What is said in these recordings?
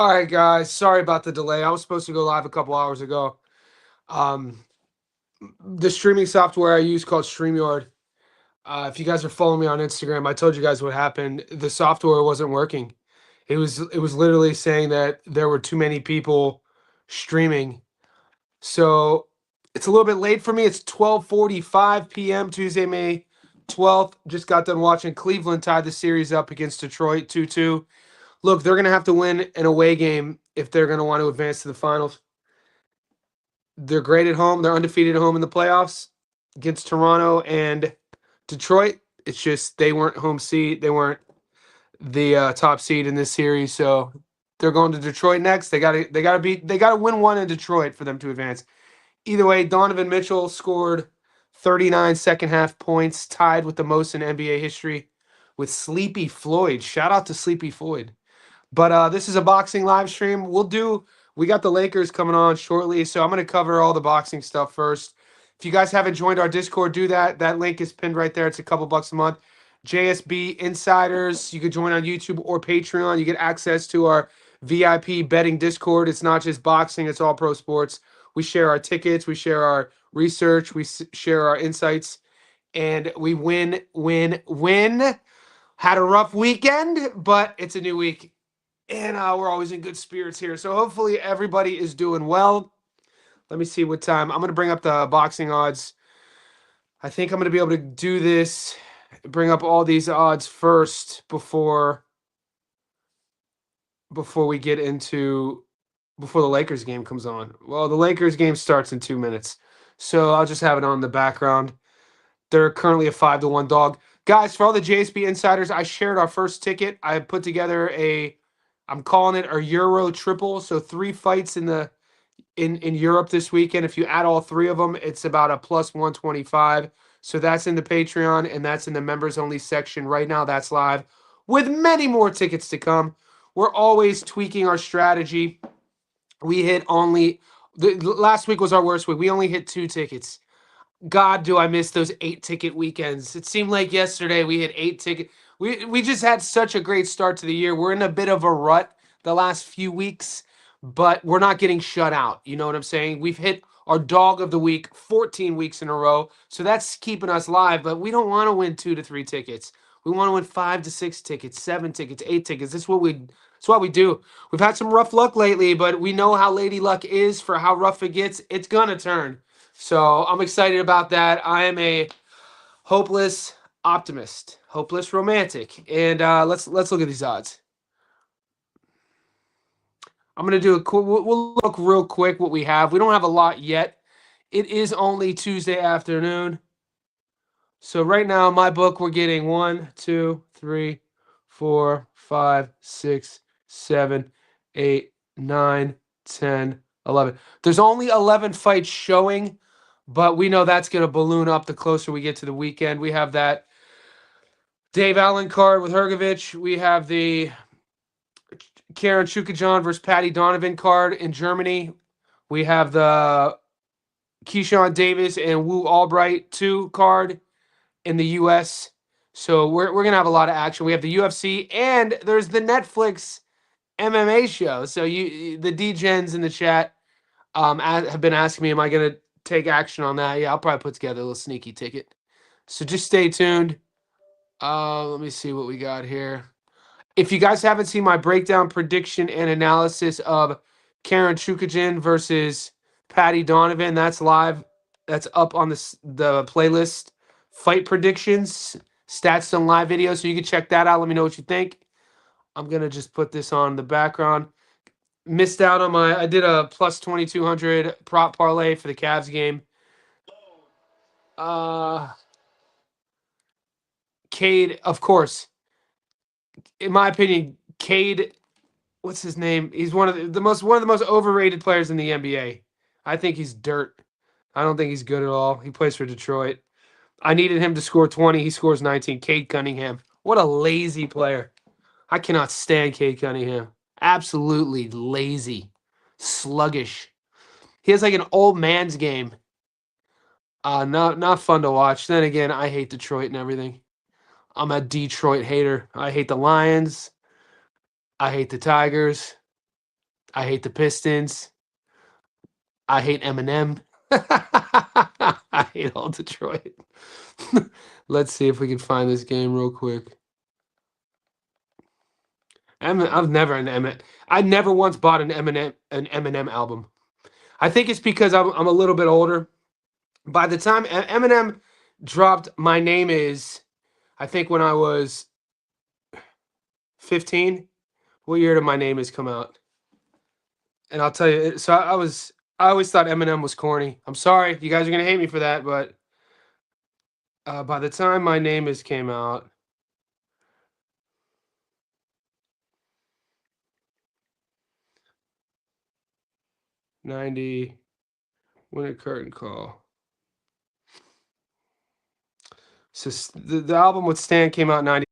All right, guys. Sorry about the delay. I was supposed to go live a couple hours ago. Um, the streaming software I use called StreamYard. If you guys are following me on Instagram, I told you guys what happened. The software wasn't working. It was literally saying that there were too many people streaming. So it's a little bit late for me. It's 12:45 p.m. Tuesday, May 12th. Just got done watching Cleveland tie the series up against Detroit 2-2. Look, they're going to have to win an away game if they're going to want to advance to the finals. They're great at home. They're undefeated at home in the playoffs against Toronto and Detroit. It's just they weren't home seed. They weren't the top seed in this series, so they're going to Detroit next. They got to win one in Detroit for them to advance. Either way, Donovan Mitchell scored 39 second half points, tied with the most in NBA history with Sleepy Floyd. Shout out to Sleepy Floyd. But this is a boxing live stream. We got the Lakers coming on shortly, so I'm going to cover all the boxing stuff first. If you guys haven't joined our Discord, do that. That link is pinned right there. It's a couple bucks a month. JSB Insiders, you could join on YouTube or Patreon. You get access to our VIP betting Discord. It's not just boxing, it's all pro sports. We share our tickets, we share our research, share our insights, and we win. Had a rough weekend, but it's a new week. And we're always in good spirits here. So hopefully everybody is doing well. Let me see what time. I'm going to bring up the boxing odds. I think I'm going to be able to do this, bring up all these odds first before we get into, before the Lakers game comes on. Well, the Lakers game starts in 2 minutes. So I'll just have it on the background. They're currently a 5-1 dog. Guys, for all the JSB insiders, I shared our first ticket. I put together I'm calling it a Euro triple. So 3 fights in Europe this weekend. If you add all 3 of them, it's about a plus 125. So that's in the Patreon and that's in the members only section right now. That's live with many more tickets to come. We're always tweaking our strategy. We hit last week was our worst week. We only hit 2 tickets. God, do I miss those 8-ticket weekends. It seemed like yesterday we hit 8 tickets. We just had such a great start to the year. We're in a bit of a rut the last few weeks, but we're not getting shut out. You know what I'm saying? We've hit our dog of the week 14 weeks in a row, so that's keeping us live, but we don't want to win 2 to 3 tickets. We want to win 5 to 6 tickets, 7 tickets, 8 tickets. That's what we do. We've had some rough luck lately, but we know how Lady Luck is. For how rough it gets, it's going to turn. So I'm excited about that. I am a hopeless optimist, hopeless romantic, and let's look at these odds. I'm gonna do we'll look real quick what we have. We don't have a lot yet. It is only Tuesday afternoon, so right now in my book we're getting 1, 2, 3, 4, 5, 6, 7, 8, 9, 10, 11. There's only 11 fights showing. But we know that's going to balloon up the closer we get to the weekend. We have that Dave Allen card with Hrgovic. We have the Karen Chukhadzhian versus Patty Donovan card in Germany. We have the Keyshawn Davis and Wu Albright 2 card in the U.S. So we're going to have a lot of action. We have the UFC, and there's the Netflix MMA show. So the D-Gens in the chat have been asking me, am I going to take action on that? Yeah, I'll probably put together a little sneaky ticket. So just stay tuned. Let me see what we got here. If you guys haven't seen my breakdown, prediction, and analysis of Karen Chukhadzhian versus Patty Donovan, that's live. That's up on the playlist. Fight predictions, stats on live video, so you can check that out. Let me know what you think. I'm going to just put this on the background. Missed out on I did a plus 2,200 prop parlay for the Cavs game. Cade, of course. In my opinion, Cade, what's his name? He's one of the most overrated players in the NBA. I think he's dirt. I don't think he's good at all. He plays for Detroit. I needed him to score 20. He scores 19. Cade Cunningham. What a lazy player. I cannot stand Cade Cunningham. Absolutely lazy. Sluggish. He has like an old man's game. Not fun to watch. Then again, I hate Detroit and everything. I'm a Detroit hater. I hate the Lions. I hate the Tigers. I hate the Pistons. I hate Eminem. I hate all Detroit. Let's see if we can find this game real quick. I've never an Eminem. I never once bought an Eminem album. I think it's because I'm a little bit older. By the time Eminem dropped "My Name Is," I think when I was 15. What year did "My Name Is" come out? And I'll tell you. So I always thought Eminem was corny. I'm sorry, you guys are gonna hate me for that, but by the time "My Name Is" came out, 90, When a Curtain Call. So the album with Stan came out 90.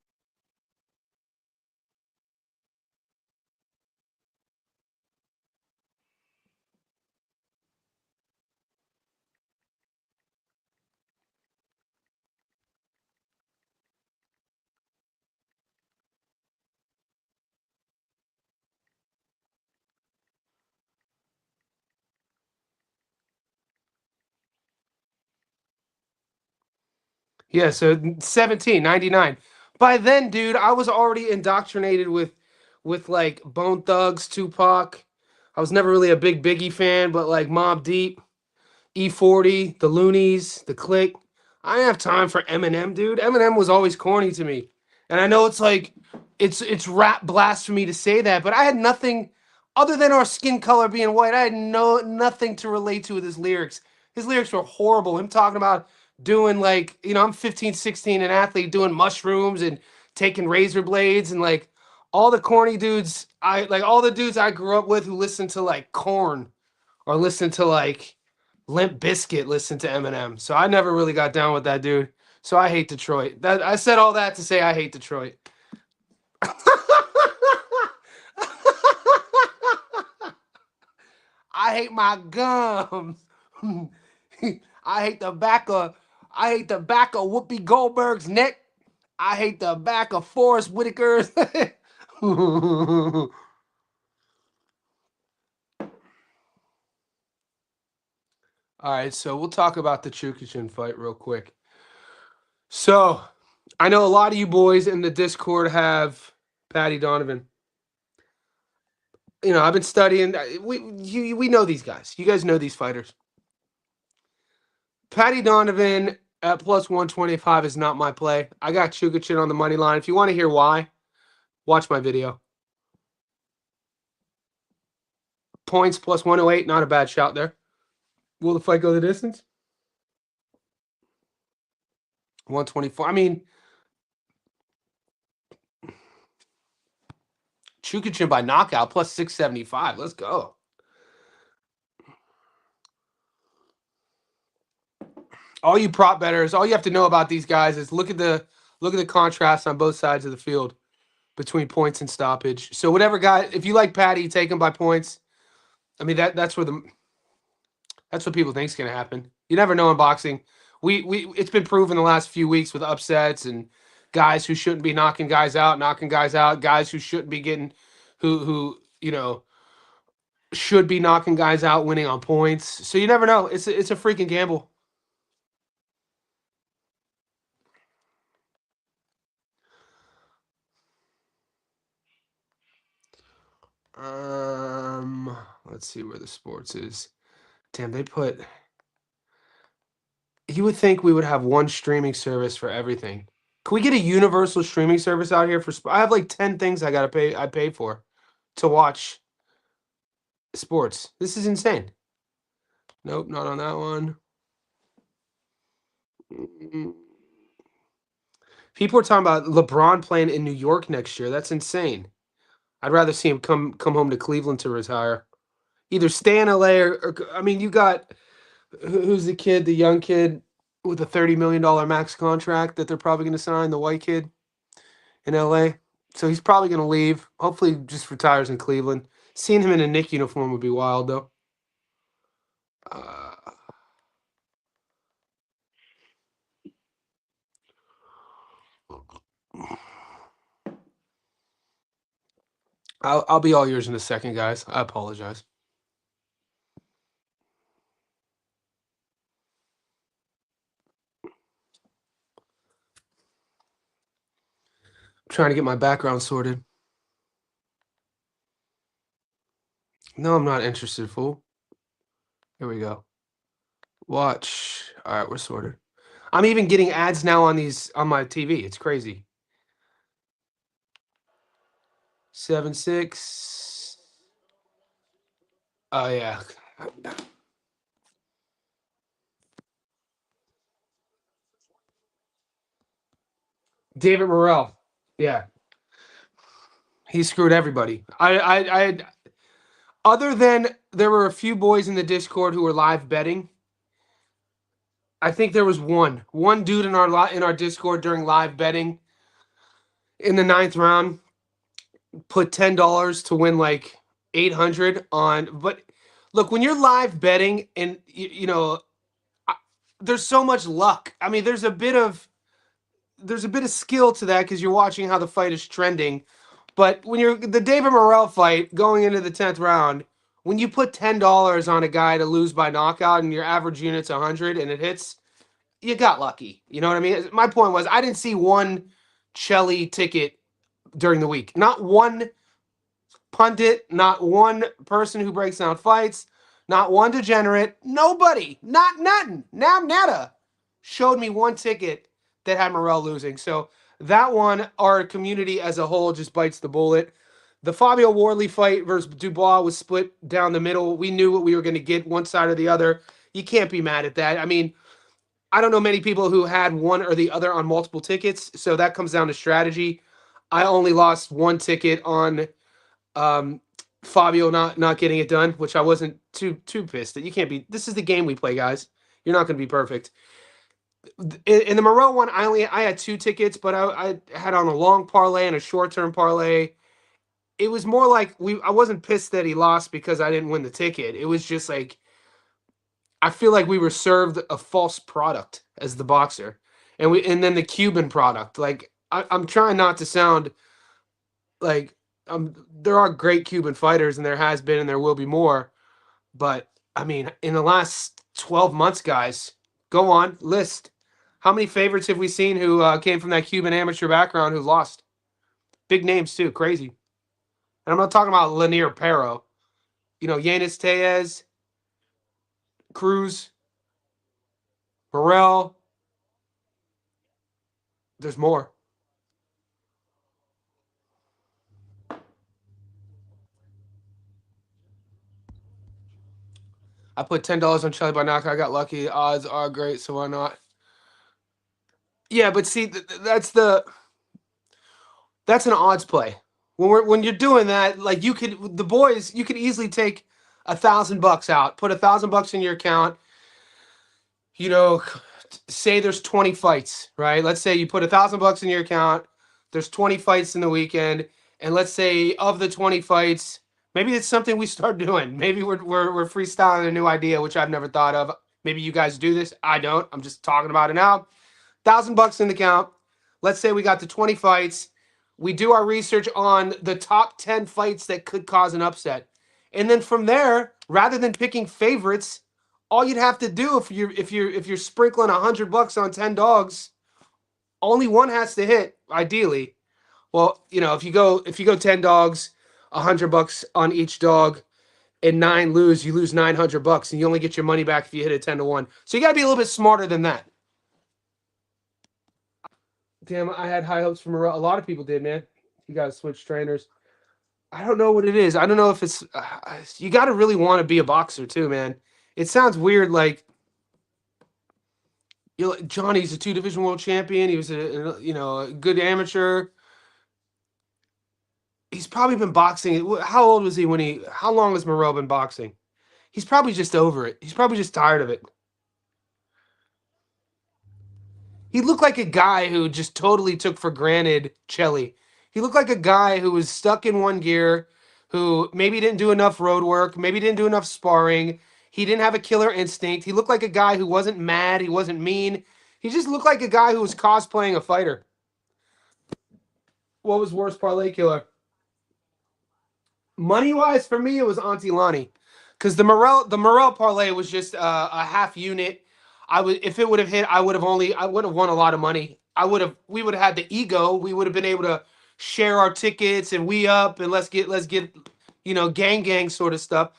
Yeah, so 17, 99. By then, dude, I was already indoctrinated with like Bone Thugs, Tupac. I was never really a big Biggie fan, but like Mobb Deep, E40, the Loonies, the Click. I didn't have time for Eminem, dude. Eminem was always corny to me. And I know it's like it's rap blasphemy to say that, but I had nothing other than our skin color being white. I had nothing to relate to with his lyrics. His lyrics were horrible. Him talking about doing like, I'm 15, 16, an athlete doing mushrooms and taking razor blades and like all the corny dudes all the dudes I grew up with who listened to like Korn or listened to like Limp Bizkit listened to Eminem. So I never really got down with that dude. So I hate Detroit. That I said all that to say I hate Detroit. I hate my gums. I hate the back of Whoopi Goldberg's neck. I hate the back of Forrest Whitaker's. All right, so we'll talk about the Chukhadzhian fight real quick. So I know a lot of you boys in the Discord have Patty Donovan. I've been studying. We know these guys. You guys know these fighters. Patty Donovan at plus 125 is not my play. I got Chukhadzhian on the money line. If you want to hear why, watch my video. Points plus 108, not a bad shout there. Will the fight go the distance? 124. I mean, Chukhadzhian by knockout plus 675. Let's go. All you prop bettors, all you have to know about these guys is look at the contrast on both sides of the field between points and stoppage. So whatever guy, if you like Patty, take him by points. I mean that's what people think is going to happen. You never know in boxing. It's been proven the last few weeks with upsets and guys who shouldn't be knocking guys out, guys who shouldn't be getting who should be knocking guys out, winning on points. So you never know. It's a freaking gamble. Let's see where the sports is. Damn, they put. You would think we would have one streaming service for everything. Can we get a universal streaming service out here for? I have like 10 things I gotta pay. I pay for to watch sports. This is insane. Nope, not on that one. People are talking about LeBron playing in New York next year. That's insane. I'd rather see him come home to Cleveland to retire. Either stay in LA or I mean, you got who's the kid, the young kid with a $30 million max contract that they're probably going to sign, the white kid in LA. So he's probably going to leave. Hopefully, just retires in Cleveland. Seeing him in a Knick uniform would be wild, though. Uh, I'll be all yours in a second, guys. I apologize. I'm trying to get my background sorted. No, I'm not interested, fool. Here we go. Watch. All right, we're sorted. I'm even getting ads now on my TV. It's crazy. 7-6. Oh yeah. David Morrell. Yeah. He screwed everybody. Other than there were a few boys in the Discord who were live betting. I think there was one dude in our Discord during live betting in the ninth round put $10 to win like 800 on. But look, when you're live betting and I, there's so much luck. I mean, there's a bit of skill to that because you're watching how the fight is trending. But when you're the David Morrell fight going into the 10th round, when you put $10 on a guy to lose by knockout and your average unit's 100 and it hits, you got lucky. You know what I mean? My point was I didn't see one Chelly ticket during the week. Not one pundit, not one person who breaks down fights, not one degenerate, nobody, not nothing, nada, showed me one ticket that had Morrell losing. So that one, our community as a whole just bites the bullet. The Fabio Wardley fight versus Dubois was split down the middle. We knew what we were going to get, one side or the other. You can't be mad at that. I mean, I don't know many people who had one or the other on multiple tickets, so that comes down to strategy. I only lost one ticket on um, Fabio not getting it done, which I wasn't too pissed that you can't be. This is the game we play, guys. You're not going to be perfect. In the Moreau one, I had two tickets, but I had on a long parlay and a short term parlay. It was more like I wasn't pissed that he lost because I didn't win the ticket. It was just like I feel like we were served a false product as the boxer, and then the Cuban product. Like I'm trying not to sound like there are great Cuban fighters, and there has been, and there will be more. But I mean, in the last 12 months, guys, go on list. How many favorites have we seen who came from that Cuban amateur background who lost? Big names too, crazy. And I'm not talking about Lanier Perro. Yanis Tellez, Cruz, Burrell. There's more. I put $10 on Charlie by knockout. I got lucky. Odds are great, so why not? Yeah, but see, that's an odds play. When you're doing that, like you could easily take $1,000 out, put $1,000 in your account. You know, say there's 20 fights, right? Let's say you put $1,000 in your account. There's 20 fights in the weekend, and let's say of the 20 fights, maybe it's something we start doing. Maybe we're freestyling a new idea, which I've never thought of. Maybe you guys do this. I don't. I'm just talking about it now. $1,000 in the account. Let's say we got to 20 fights. We do our research on the top 10 fights that could cause an upset. And then from there, rather than picking favorites, all you'd have to do if you're sprinkling $100 on 10 dogs, only one has to hit, ideally. Well, if you go 10 dogs, $100 on each dog, and 9 lose, you lose $900, and you only get your money back if you hit it 10-1. So you got to be a little bit smarter than that. Damn, I had high hopes for Morrell. A lot of people did, man. You got to switch trainers. I don't know what it is. I don't know if it's. You got to really want to be a boxer too, man. It sounds weird, like Johnny's a 2 division world champion. He was a good amateur. He's probably been boxing. How old was he when he? How long has Morrell been boxing? He's probably just over it. He's probably just tired of it. He looked like a guy who just totally took for granted Chelly. He looked like a guy who was stuck in one gear, who maybe didn't do enough road work, maybe didn't do enough sparring. He didn't have a killer instinct. He looked like a guy who wasn't mad. He wasn't mean. He just looked like a guy who was cosplaying a fighter. What was worse, parlay killer? Money wise, for me, it was Auntie Lonnie, because the Morel parlay was just a half unit. I would if it would have hit, I would have won a lot of money. We would have had the ego. We would have been able to share our tickets and we up and let's get gang sort of stuff.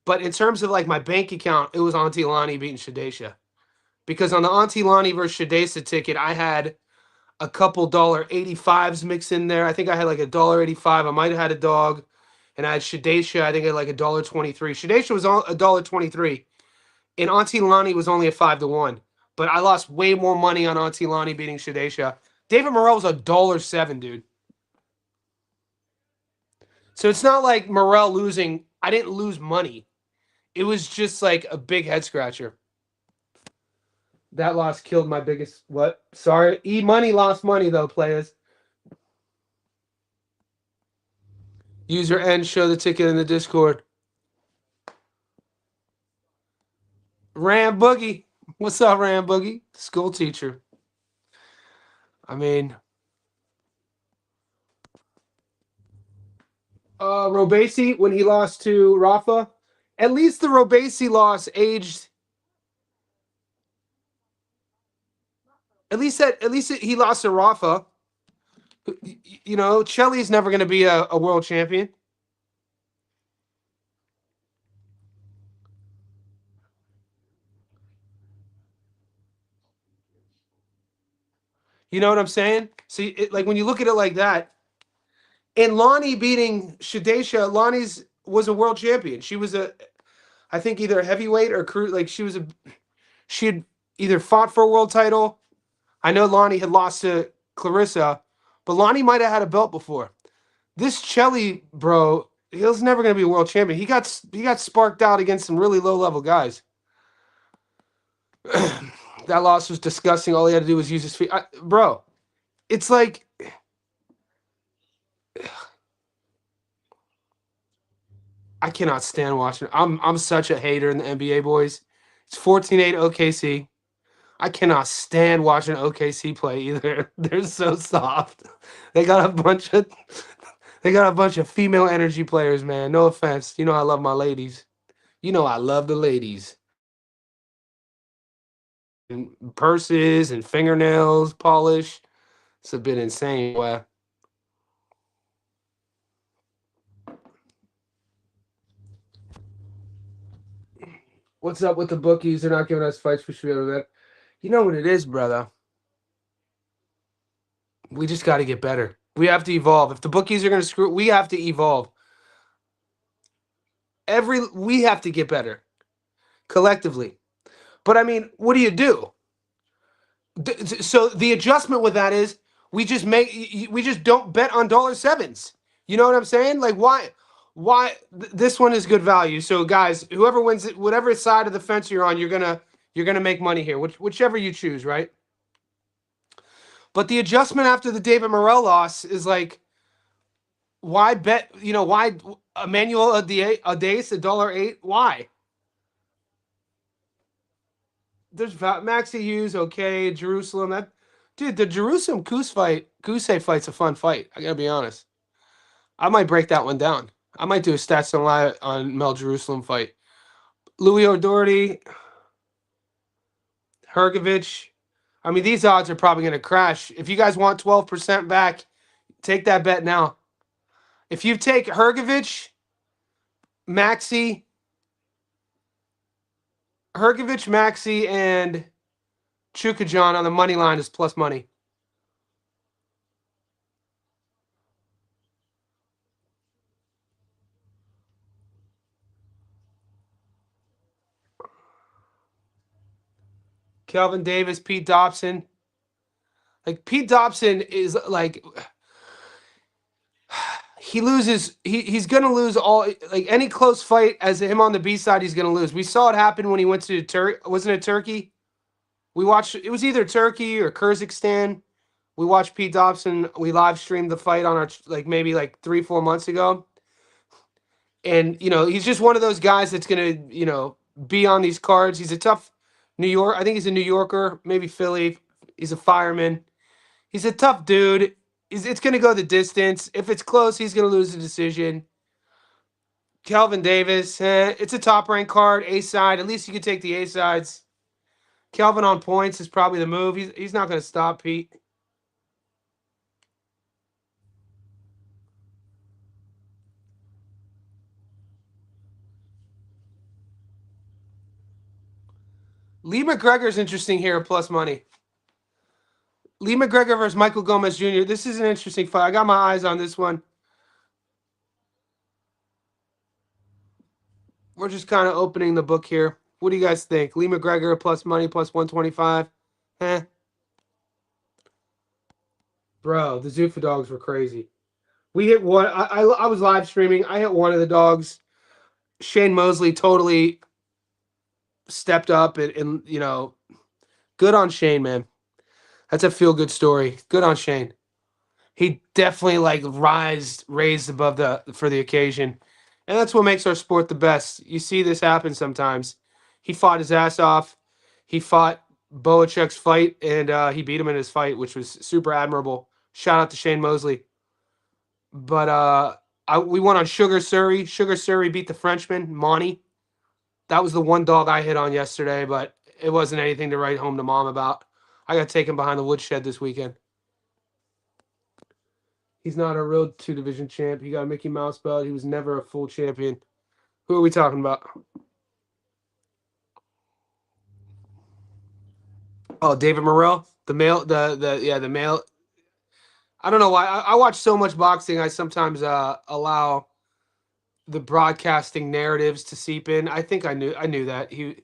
But in terms of like my bank account, it was Auntie Lonnie beating Shadesha, because on the Auntie Lonnie versus Shadesha ticket, I had a couple $1.85s mixed in there. I think I had like a $1.85. I might have had a dog, and I had Shadesha. I think I had like a $1.23. Shadesha was a $1.23, and Auntie Lonnie was only a 5-1. But I lost way more money on Auntie Lonnie beating Shadesha. David Morrell was $1.07, dude. So it's not like Morrell losing. I didn't lose money. It was just like a big head scratcher. That loss killed my biggest. What? Sorry. E Money lost money, though, players. User N, show the ticket in the Discord. Ram Boogie. What's up, Ram Boogie? School teacher. I mean, Robesi, when he lost to Rafa, at least the Robesi loss aged. He lost to Rafa. Chelly's never going to be a world champion. You know what I'm saying? See, like when you look at it like that, and Lonnie beating Shadesha, Lonnie's was a world champion. She was I think either a heavyweight or crew. Like she had either fought for a world title. I know Lonnie had lost to Clarissa, but Lonnie might have had a belt before. This Chelly, bro, he was never going to be a world champion. He got sparked out against some really low level guys. That loss was disgusting. All he had to do was use his feet. Bro, it's like I cannot stand watching. I'm such a hater in the NBA, boys. It's 14-8 OKC. I cannot stand watching OKC play either. They're so soft. They got a bunch of female energy players, man. No offense. You know I love my ladies. You know I love the ladies. And purses and fingernails polish. It's a bit insane. Wow. What's up with the bookies? They're not giving us fights we should be able to bet. You know what it is, brother. We just got to get better. We have to evolve. If the bookies are going to screw, we have to evolve. We have to get better collectively. But I mean, what do you do? So the adjustment with that is we just don't bet on $7s. You know what I'm saying? Like why this one is good value. So guys, whoever wins it, whatever side of the fence you're on, you're gonna make money here, whichever you choose, right? But the adjustment after the David Morrell loss is like, why bet? Why Emmanuel Adace $1.08? Why? There's Maxie Hughes, okay, Jerusalem. Dude, the Jerusalem Goose fight's a fun fight. I gotta be honest. I might break that one down. I might do a stats on live on Mel Jerusalem fight. Louis O'Doherty, Hergovich. I mean, these odds are probably gonna crash. If you guys want 12% back, take that bet now. If you take Hergovich, Maxie, and Chukhadzhian on the money line is plus money. Kelvin Davis, Pete Dobson. Like Pete Dobson is like he loses. He's gonna lose all like any close fight as him on the B side. He's gonna lose. We saw it happen when he went to Wasn't it Turkey? We watched. It was either Turkey or Kyrgyzstan. We watched Pete Dobson. We live streamed the fight on our maybe 3-4 months ago. And he's just one of those guys that's gonna be on these cards. He's a tough New York. I think he's a New Yorker, maybe Philly. He's a fireman. He's a tough dude. It's going to go the distance. If it's close, he's going to lose the decision. Kelvin Davis, it's a top ranked card, A side. At least you can take the A sides. Kelvin on points is probably the move. He's not going to stop Pete. Lee McGregor's interesting here, plus money. Lee McGregor versus Michael Gomez Jr. This is an interesting fight. I got my eyes on this one. We're just kind of opening the book here. What do you guys think? Lee McGregor plus money, plus 125. Bro, the Zuffa dogs were crazy. We hit one. I was live streaming. I hit one of the dogs. Shane Mosley totally stepped up and good on Shane, man. That's a feel-good story. Good on Shane. He definitely raised above for the occasion. And that's what makes our sport the best. You see this happen sometimes. He fought his ass off. He fought Boachek's fight, and he beat him in his fight, which was super admirable. Shout out to Shane Mosley. But we won on Sugar Surrey. Sugar Surrey beat the Frenchman, Monty. That was the one dog I hit on yesterday, but it wasn't anything to write home to mom about. I got taken behind the woodshed this weekend. He's not a real 2-division champ. He got a Mickey Mouse belt. He was never a full champion. Who are we talking about? Oh, David Morrell, the male, the male. I don't know why. I watch so much boxing. I sometimes allow the broadcasting narratives to seep in. I think I knew that he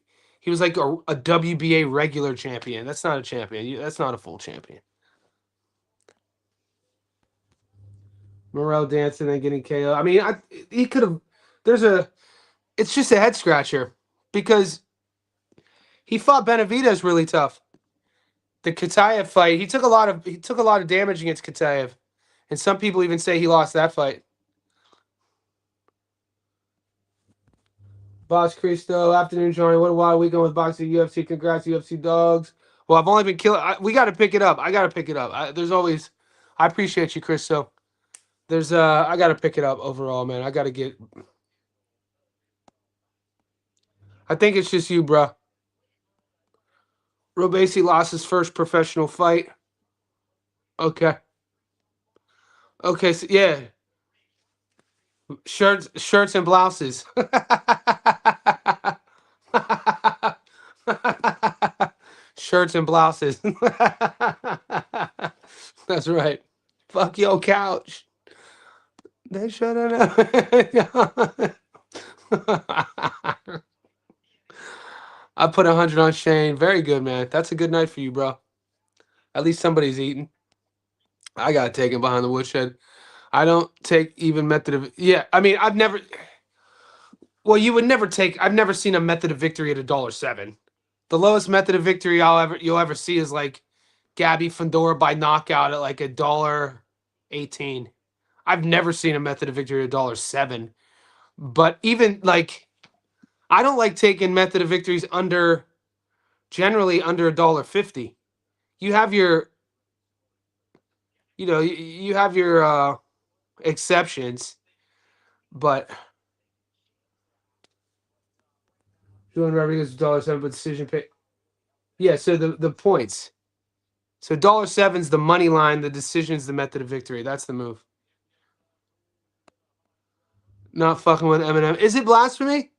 was like a WBA regular champion. That's not a champion. That's not a full champion. Morrell dancing and getting KO. I mean, he could have. It's just a head scratcher because he fought Benavidez really tough. The Kataev fight, he took a lot of damage against Kataev, and some people even say he lost that fight. Boss Cristo, afternoon, Johnny. What a wild weekend with boxing, UFC. Congrats, UFC dogs. Well, I've only been killing. We got to pick it up. I got to pick it up. There's always. I appreciate you, Cristo. I got to pick it up overall, man. I got to get. I think it's just you, bro. Robesi lost his first professional fight. Okay. Okay, so yeah. Shirts and blouses. Shirts and blouses. That's right. Fuck your couch. They should have. I put 100 on Shane. Very good, man. That's a good night for you, bro. At least somebody's eating. I gotta take him behind the woodshed. I don't take even method of. Yeah, I mean, I've never. Well, you would never take. I've never seen a method of victory at $1.07. The lowest method of victory you'll ever see is like Gabby Fundora by knockout at like $1.18. I've never seen a method of victory at $1.07. But even like, I don't like taking method of victories generally under $1.50. You have your, you have your exceptions, but Julian Rodriguez $1.07, but decision pay. Yeah, so the points. So $1.07's the money line. The decision's the method of victory. That's the move. Not fucking with Eminem. Is it blasphemy?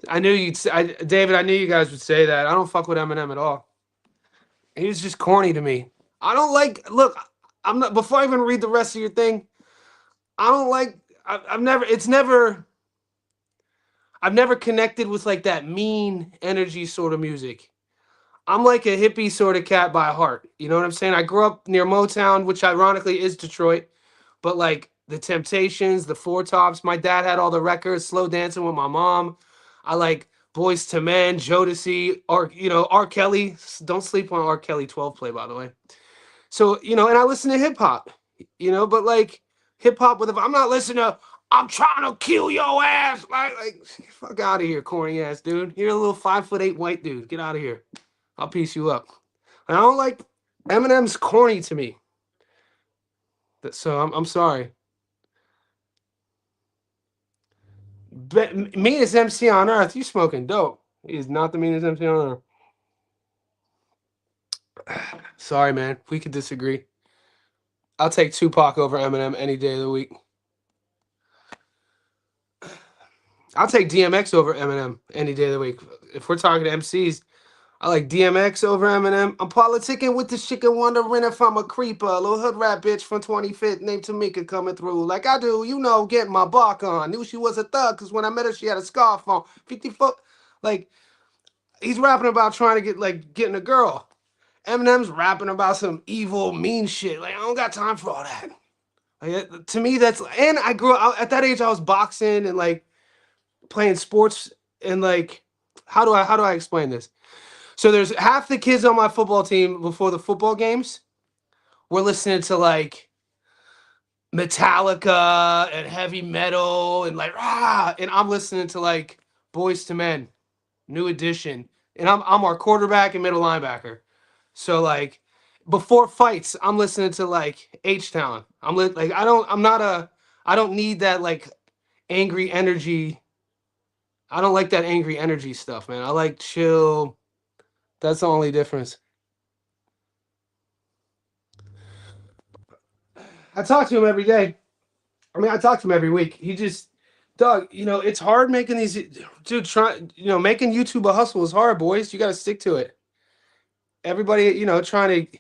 I knew David. I knew you guys would say that. I don't fuck with Eminem at all. He was just corny to me. I don't like. Look, I'm not. Before I even read the rest of your thing, I don't like. I've never. It's never. I've never connected with like that mean energy sort of music. I'm like a hippie sort of cat by heart. You know what I'm saying? I grew up near Motown, which ironically is Detroit, but like the Temptations, the Four Tops. My dad had all the records. Slow Dancing with my mom. I like Boys to Men, Jodeci, R. Kelly. Don't sleep on R. Kelly 12 play, by the way. So, and I listen to hip hop, but like hip hop with, if I'm not listening to, I'm trying to kill your ass. Like fuck out of here, corny ass dude. You're a little 5'8" white dude. Get out of here. I'll piece you up. And I don't like Eminem's corny to me. So I'm sorry. Meanest MC on earth. You smoking dope. He is not the meanest MC on earth. Sorry, man. We could disagree. I'll take Tupac over Eminem any day of the week. I'll take DMX over Eminem any day of the week. If we're talking to MCs, I like DMX over Eminem. I'm politicking with the chicken, wondering if I'm a creeper. A little hood rap bitch from 25th named Tamika coming through. Like I do, getting my bark on. Knew she was a thug because when I met her, she had a scarf on. 50 foot. Like, he's rapping about trying to getting a girl. Eminem's rapping about some evil, mean shit. Like, I don't got time for all that. Like, to me, that's... And I grew up... At that age, I was boxing and, playing sports and, How do I explain this? So there's half the kids on my football team before the football games were listening to Metallica and heavy metal and and I'm listening to Boys to Men, New Edition, and I'm our quarterback and middle linebacker. So before fights, I'm listening to H Town. I don't need that angry energy. I don't like that angry energy stuff, man. I like chill. That's the only difference. I talk to him every day. I mean, I talk to him every week. He just, Doug, it's hard making these, dude, making YouTube a hustle is hard, boys. You got to stick to it. Everybody, trying to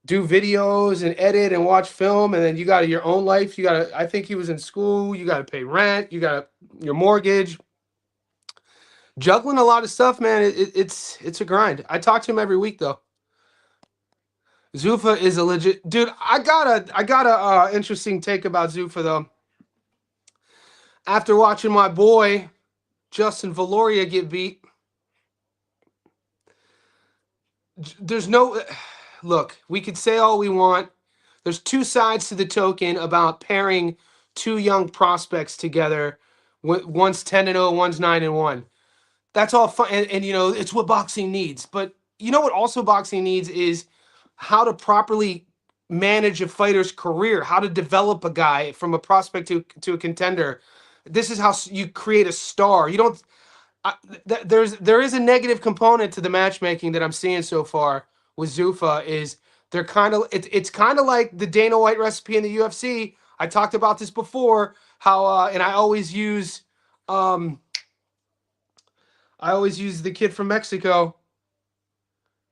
do videos and edit and watch film, and then you got your own life. I think he was in school. You got to pay rent. You got your mortgage. Juggling a lot of stuff, man. It's a grind. I talk to him every week, though. Zuffa is a legit dude. I got a interesting take about Zuffa though. After watching my boy Justin Valoria get beat, there's no look. We could say all we want. There's two sides to the token about pairing two young prospects together. One's 10-0, one's 9-1. That's all fun, and it's what boxing needs. But you know what also boxing needs is how to properly manage a fighter's career, how to develop a guy from a prospect to a contender. This is how you create a star. You don't. There is a negative component to the matchmaking that I'm seeing so far with Zuffa. Is they're kind of it's kind of like the Dana White recipe in the UFC. I talked about this before. How and I always use the kid from Mexico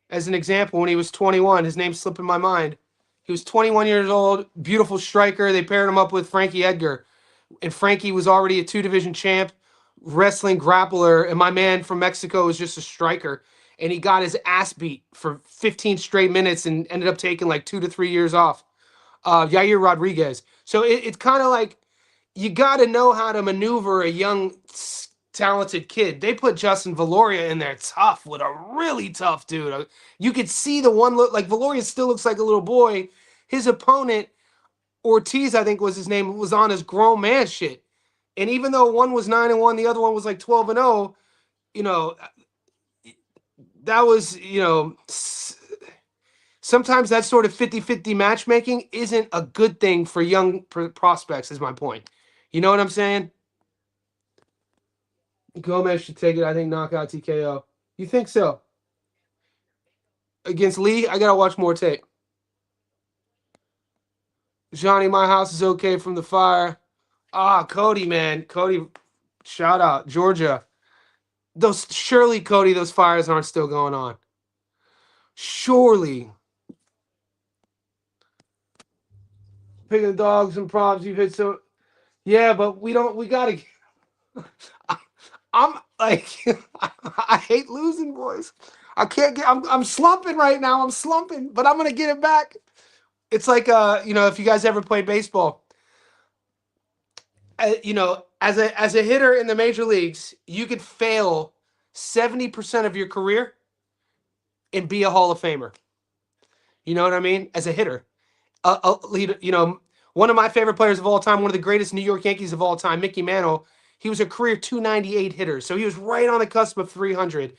as an example. When he was 21, his name's slipping my mind. He was 21 years old, beautiful striker. They paired him up with Frankie Edgar, and Frankie was already a 2-division champ, wrestling grappler, and my man from Mexico was just a striker, and he got his ass beat for 15 straight minutes and ended up taking 2 to 3 years off. Yair Rodriguez. So it's kind of like you got to know how to maneuver a young, talented kid. They put Justin Valoria in there tough with a really tough dude. You could see the one look Valoria still looks like a little boy. His opponent, Ortiz, I think was his name, was on his grown man shit. And even though one was 9-1, the other one was 12-0, that was, sometimes that sort of 50-50 matchmaking isn't a good thing for young prospects, is my point. You know what I'm saying? Gomez should take it, I think, knockout TKO. You think so? Against Lee, I gotta watch more tape. Johnny, my house is okay from the fire. Cody, man. Cody, shout out. Georgia. Surely, Cody, those fires aren't still going on. Surely. Picking dogs and props, you've hit so... Yeah, but we gotta... I'm I hate losing, boys. I can't get... I'm slumping right now. I'm slumping, but I'm gonna get it back. It's like, if you guys ever played baseball, as a hitter in the major leagues, you could fail 70% of your career and be a Hall of Famer. You know what I mean? As a hitter, one of my favorite players of all time, one of the greatest New York Yankees of all time, Mickey Mantle. He was a career 298 hitter, so he was right on the cusp of 300.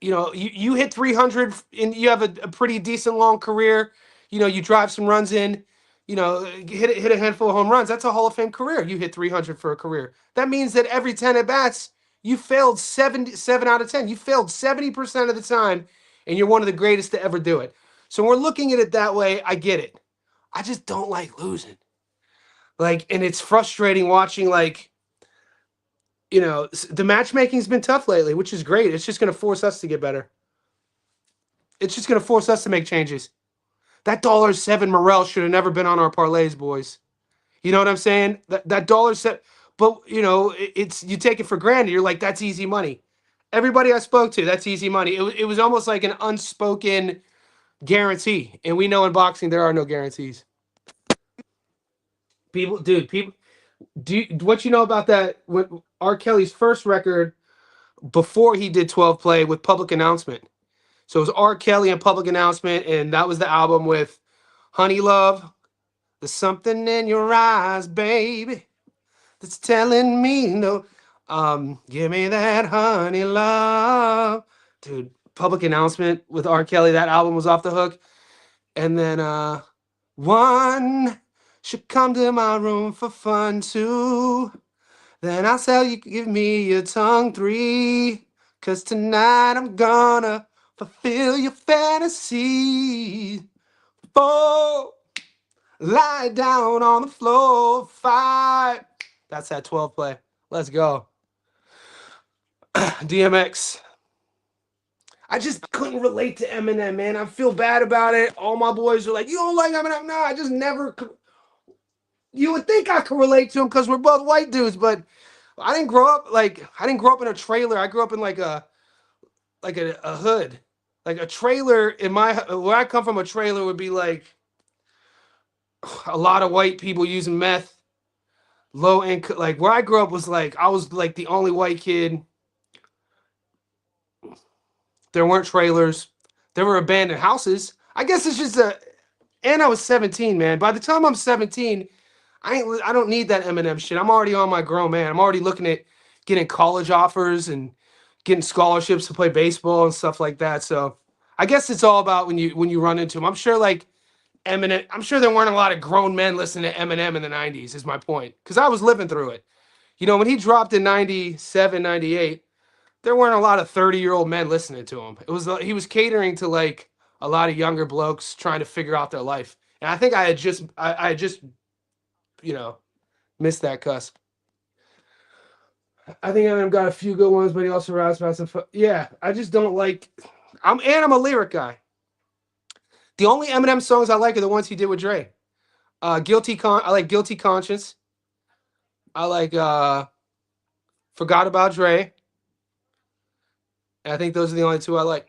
You hit 300 and you have a pretty decent long career. You drive some runs in. hit a handful of home runs. That's a Hall of Fame career. You hit 300 for a career. That means that every 10 at bats, you failed 7 out of 10. You failed 70% of the time, and you're one of the greatest to ever do it. So we're looking at it that way. I get it. I just don't like losing. And it's frustrating watching, the matchmaking's been tough lately, which is great. It's just going to force us to get better. It's just going to force us to make changes. That $7 Morel should have never been on our parlays, boys. You know what I'm saying? That $7, but it's you take it for granted. You're like, that's easy money. Everybody I spoke to, that's easy money. It was almost like an unspoken guarantee, and we know in boxing there are no guarantees. People, what you know about that? When R. Kelly's first record before he did 12 Play with Public Announcement. So it was R. Kelly and Public Announcement, and that was the album with Honey Love. There's something in your eyes, baby, that's telling me no. Give me that honey love. Dude, Public Announcement with R. Kelly, that album was off the hook. And then one should come to my room for fun too. Then I'll tell you, give me your tongue 3. 'Cause tonight I'm gonna fulfill your fantasy. 4, lie down on the floor. 5. That's that 12 Play. Let's go. DMX. I just couldn't relate to Eminem, man. I feel bad about it. All my boys are like, you don't like Eminem? No, I just never could. You would think I could relate to him because we're both white dudes, but I didn't grow up in a trailer. I grew up in a hood. Like a trailer where I come from, a trailer would be like a lot of white people using meth, low income. Like where I grew up was like I was like the only white kid. There weren't trailers. There were abandoned houses. I guess it's just and I was 17, man. By the time I'm 17, I don't need that Eminem shit. I'm already on my grown man. I'm already looking at getting college offers and getting scholarships to play baseball and stuff like that. So I guess it's all about when you run into him. I'm sure Eminem. I'm sure there weren't a lot of grown men listening to Eminem in the 90s. Is my point, because I was living through it. When he dropped in 97, 98, there weren't a lot of 30-year-old men listening to him. He was catering to like a lot of younger blokes trying to figure out their life. And I think I had just missed that cusp. I think Eminem got a few good ones, but he also raps about some. Yeah, I just don't like. I'm a lyric guy. The only Eminem songs I like are the ones he did with Dre. I like Guilty Conscience. I like Forgot About Dre. And I think those are the only two I like.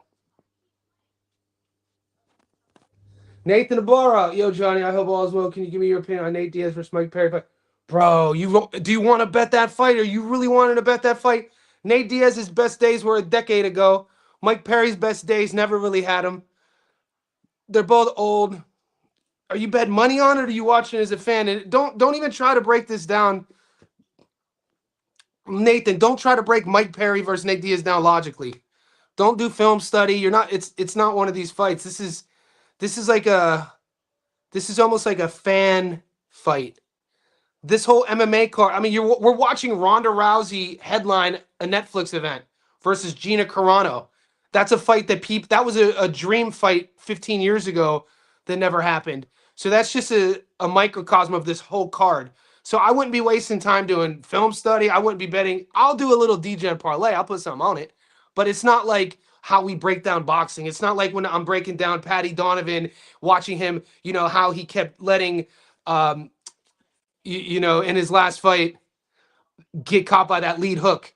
Nathan Ibarra. Yo, Johnny, I hope all is well. Can you give me your opinion on Nate Diaz versus Mike Perry fight? Bro, do you want to bet that fight? Or you really wanted to bet that fight? Nate Diaz's best days were a decade ago. Mike Perry's best days never really had him. They're both old. Are you betting money on it, or are you watching as a fan? And don't even try to break this down, Nathan. Don't try to break Mike Perry versus Nate Diaz down logically. Don't do film study. You're not. It's not one of these fights. This is almost like a fan fight. This whole MMA card. I mean, we're watching Ronda Rousey headline a Netflix event versus Gina Carano. That's a fight that was a dream fight 15 years ago that never happened. So that's just a microcosm of this whole card. So I wouldn't be wasting time doing film study. I wouldn't be betting. I'll do a little DJ parlay. I'll put something on it. But it's not like how we break down boxing. It's not like when I'm breaking down Patty Donovan, watching him, how he kept letting, in his last fight, get caught by that lead hook,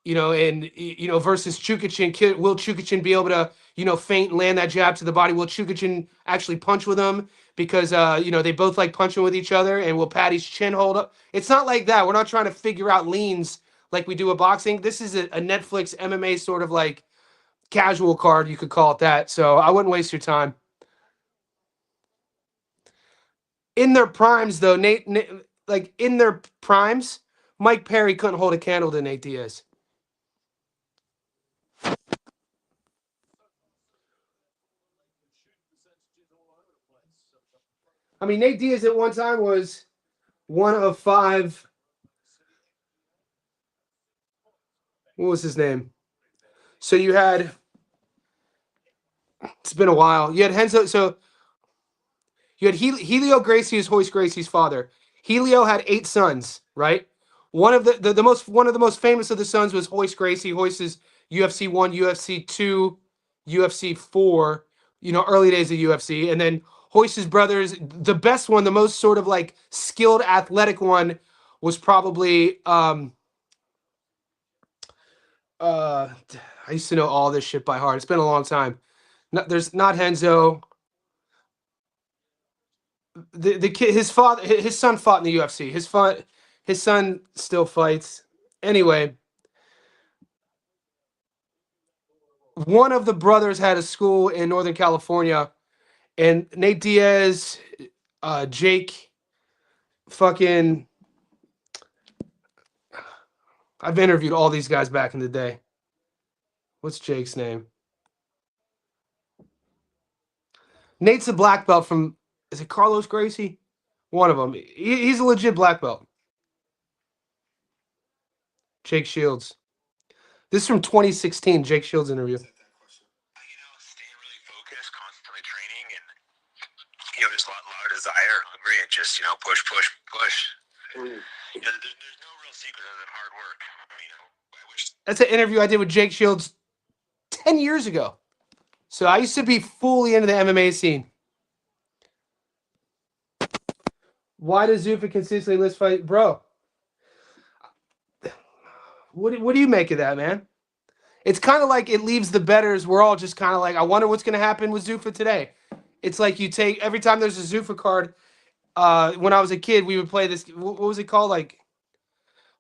versus Chukhadzhian. Will Chukhadzhian be able to, feint and land that jab to the body? Will Chukhadzhian actually punch with him? Because, they both like punching with each other. And will Patty's chin hold up? It's not like that. We're not trying to figure out leans like we do with boxing. This is a Netflix MMA sort of like casual card. You could call it that. So I wouldn't waste your time. In their primes, though, like in their primes, Mike Perry couldn't hold a candle to Nate Diaz. I mean, Nate Diaz at one time was one of 5. What was his name? So you had. It's been a while. You had Henzo. So you had Helio Gracie is Hoist Gracie's father. Helio had 8 sons, right? One of one of the most famous of the sons was Hoist Gracie. Hoist is UFC 1, UFC 2, UFC 4, early days of UFC. And then Hoist's brothers, the best one, the most sort of like skilled athletic one was probably I used to know all this shit by heart. It's been a long time. No, there's not Henzo. The kid, his son fought in the UFC. His son still fights. Anyway, one of the brothers had a school in Northern California, and Nate Diaz, Jake, fucking. I've interviewed all these guys back in the day. What's Jake's name? Nate's a black belt from. Is it Carlos Gracie? One of them. He's a legit black belt. Jake Shields. This is from 2016. Jake Shields interview. Staying really focused, constantly training, and just a lot of desire, hungry, and just push. There's no real secret other than hard work. I wish. That's an interview I did with Jake Shields 10 years ago. So I used to be fully into the MMA scene. Why does Zuffa consistently list fight? Bro, what do you make of that, man? It's kind of like it leaves the bettors. We're all just kind of like, I wonder what's going to happen with Zuffa today. It's like you take, every time there's a Zuffa card, when I was a kid, we would play this, what was it called? Like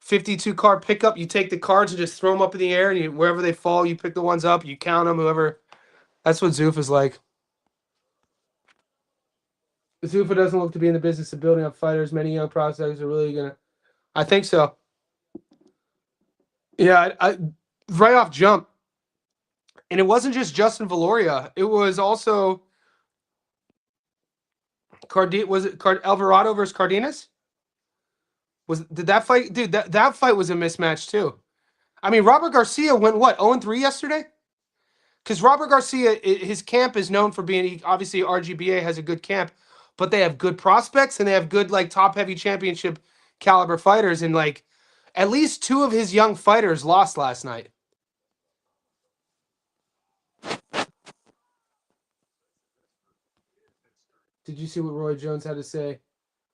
52 card pickup. You take the cards and just throw them up in the air, and wherever they fall, you pick the ones up, you count them, whoever. That's what Zuffa's like. Zuffa doesn't look to be in the business of building up fighters. Many young prospects are really going to. I think so. Yeah, I right off jump. And it wasn't just Justin Valoria. It was also Alvarado versus Cardenas? Did that fight? Dude, that fight was a mismatch too. I mean, Robert Garcia went what, 0-3 yesterday? Because Robert Garcia, his camp is known for being, obviously RGBA has a good camp, but they have good prospects and they have good like top heavy championship caliber fighters, and like at least 2 of his young fighters lost last night. Did you see what Roy Jones had to say?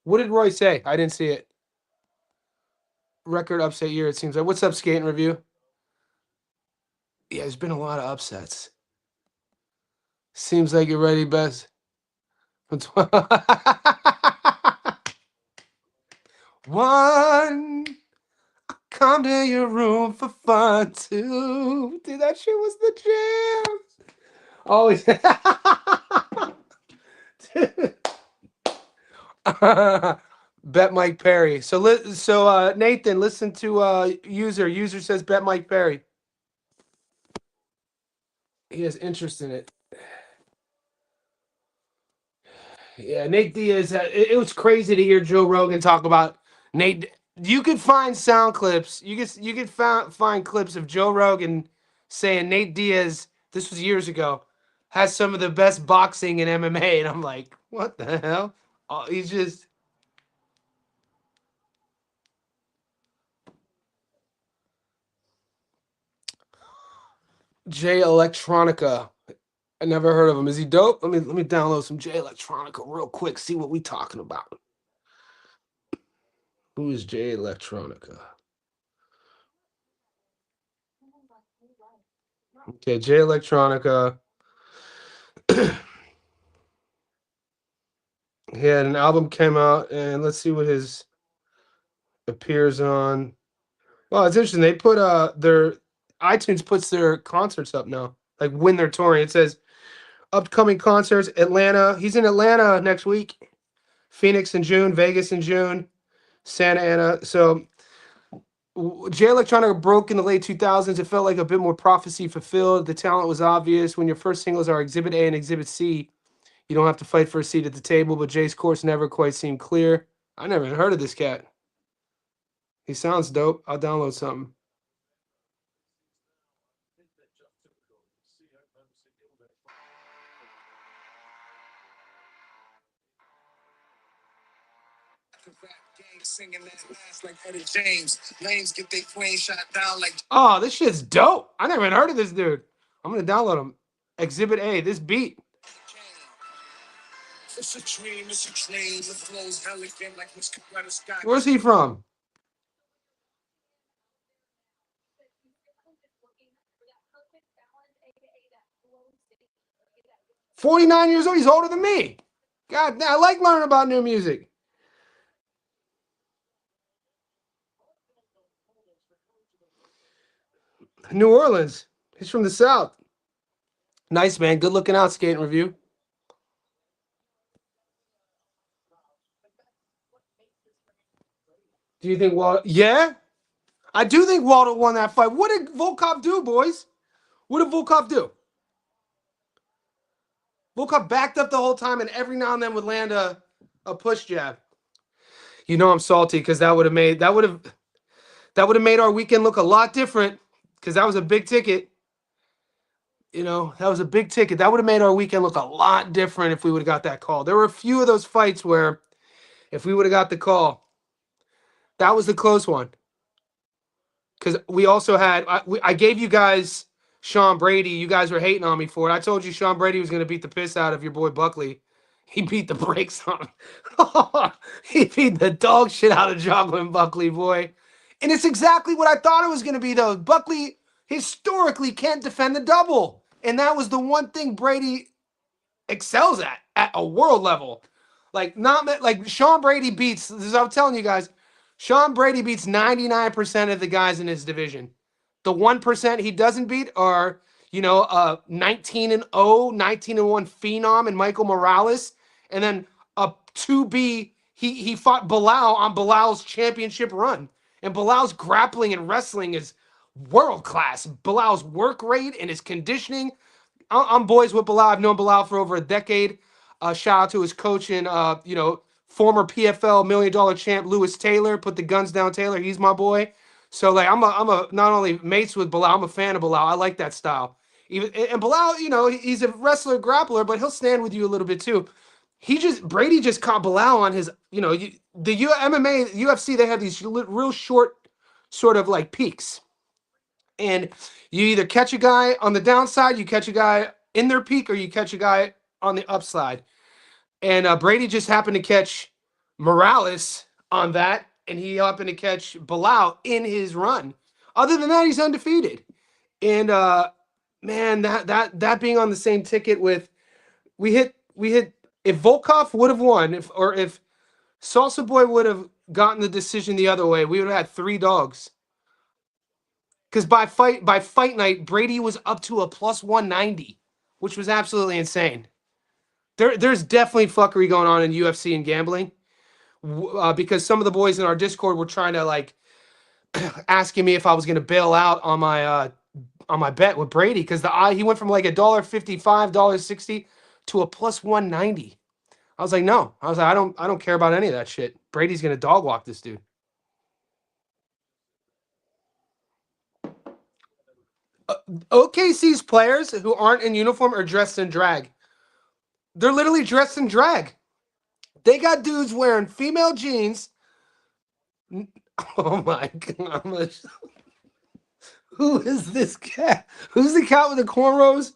What did Roy say? I didn't see it. Record upset year, it seems like. What's up, Skating Review? Yeah, there's been a lot of upsets. Seems like you're ready, best. One, come to your room for fun. 2, dude, that shit was the jam. Always. Bet Mike Perry. So Nathan, listen to user. User says bet Mike Perry. He has interest in it. Yeah, Nate Diaz. It was crazy to hear Joe Rogan talk about Nate. You could find sound clips. You could find clips of Joe Rogan saying Nate Diaz. This was years ago. Has some of the best boxing in MMA, and I'm like, what the hell? Oh, he's just. Jay Electronica. I never heard of him. Is he dope? Let me download some Jay Electronica real quick. See what we talking about. Who is Jay Electronica? Okay, Jay Electronica. He had an album came out, and let's see what his appears on. Well, it's interesting. They put their iTunes puts their concerts up now, like when they're touring. It says upcoming concerts: Atlanta. He's in Atlanta next week. Phoenix in June, Vegas in June, Santa Ana. So Jay Electronica broke in the late 2000s. It felt like a bit more prophecy fulfilled. The talent was obvious. When your first singles are Exhibit A and Exhibit C, You don't have to fight for a seat at the table, but Jay's course never quite seemed clear. I never even heard of this cat. He sounds dope. I'll download something. Oh, this shit's dope. I never even heard of this dude. I'm gonna download him. Exhibit A, this beat. Where's he from? $49 years old. He's older than me. God, I like learning about new music. New Orleans. He's from the South. Nice, man. Good looking out, skating review. Do you think Waldo? Yeah, I do think Waldo won that fight. What did Volkov do, boys? What did Volkov do? Volkov backed up the whole time and every now and then would land a push jab. You know I'm salty because that would have made our weekend look a lot different because that was a big ticket. You know, that was a big ticket. That would have made our weekend look a lot different if we would have got that call. There were a few of those fights where if we would have got the call, that was the close one. Because we also had, I gave you guys Sean Brady. You guys were hating on me for it. I told you Sean Brady was going to beat the piss out of your boy Buckley. He beat the brakes on him. He beat the dog shit out of Jocelyn Buckley, boy. And it's exactly what I thought it was going to be, though. Buckley historically can't defend the double. And that was the one thing Brady excels at a world level. Like, not like Sean Brady beats, as I'm telling you guys, Sean Brady beats 99% of the guys in his division. The 1% he doesn't beat are, 19-0, 19-1 phenom and Michael Morales. And then a 2B, he fought Bilal on Bilal's championship run. And Bilal's grappling and wrestling is world class. Bilal's work rate and his conditioning. I'm boys with Bilal. I've known Bilal for over a decade. Shout out to his coach and former PFL $1 million champ Lewis Taylor. Put the guns down, Taylor. He's my boy. So like I'm a not only mates with Bilal, I'm a fan of Bilal. I like that style. Even and Bilal, he's a wrestler grappler, but he'll stand with you a little bit too. Brady just caught Bilal on his MMA UFC. They have these real short sort of like peaks. And you either catch a guy on the downside, you catch a guy in their peak, or you catch a guy on the upside. And Brady just happened to catch Morales on that, and he happened to catch Bilal in his run. Other than that, he's undefeated. And man, that being on the same ticket with we hit if Volkov would have won, if Salsa Boy would have gotten the decision the other way, we would have had 3 dogs. Because by fight night, Brady was up to a plus 190, which was absolutely insane. There's definitely fuckery going on in UFC and gambling, because some of the boys in our Discord were trying to like asking me if I was going to bail out on my bet with Brady because he went from like $1.55, $1.60 to a plus 190. I was like, no. I was like, I don't care about any of that shit. Brady's going to dog walk this dude. OKC's players who aren't in uniform are dressed in drag. They're literally dressed in drag. They got dudes wearing female jeans. Oh my god! Who is this cat? Who's the cat with the cornrows?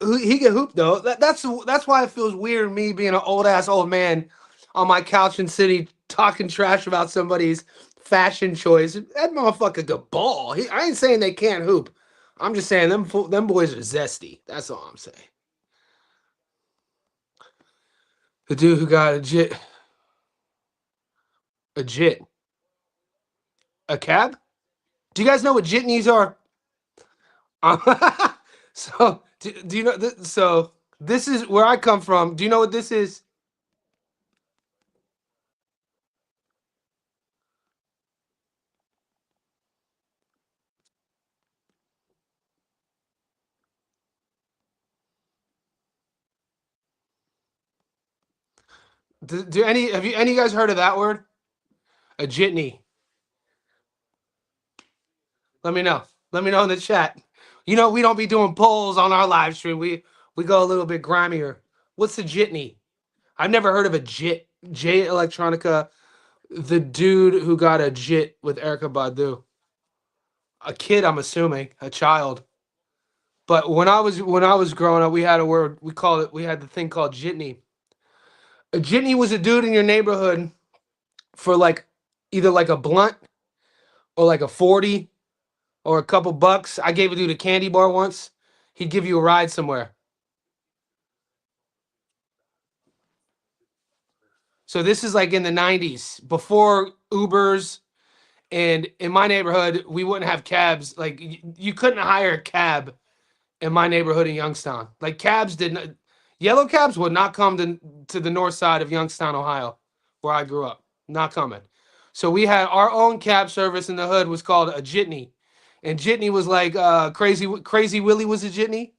He can hoop though. That's why it feels weird me being an old man on my couch in city talking trash about somebody's fashion choice. That motherfucker could ball. I ain't saying they can't hoop. I'm just saying them boys are zesty. That's all I'm saying. The dude who got a cab. Do you guys know what jitneys are? So do you know? So this is where I come from. Do you know what this is? Do any have you any guys heard of that word? A jitney. Let me know. Let me know in the chat. You know we don't be doing polls on our live stream. We go a little bit grimier. What's a jitney? I've never heard of a jit. J Electronica, the dude who got a jit with Erica Badu. A kid, I'm assuming, a child. But when I was growing up, we had a word we had the thing called jitney. A jitney was a dude in your neighborhood for like either like a blunt or like a 40 or a couple bucks. I gave a dude a candy bar once. He'd give you a ride somewhere. So this is like in the 90s, before Ubers, and in my neighborhood, we wouldn't have cabs. Like you couldn't hire a cab in my neighborhood in Youngstown. Like cabs didn't yellow cabs would not come to the north side of Youngstown, Ohio, where I grew up. Not coming. So we had our own cab service in the hood was called a jitney. And jitney was like crazy Willie was a jitney.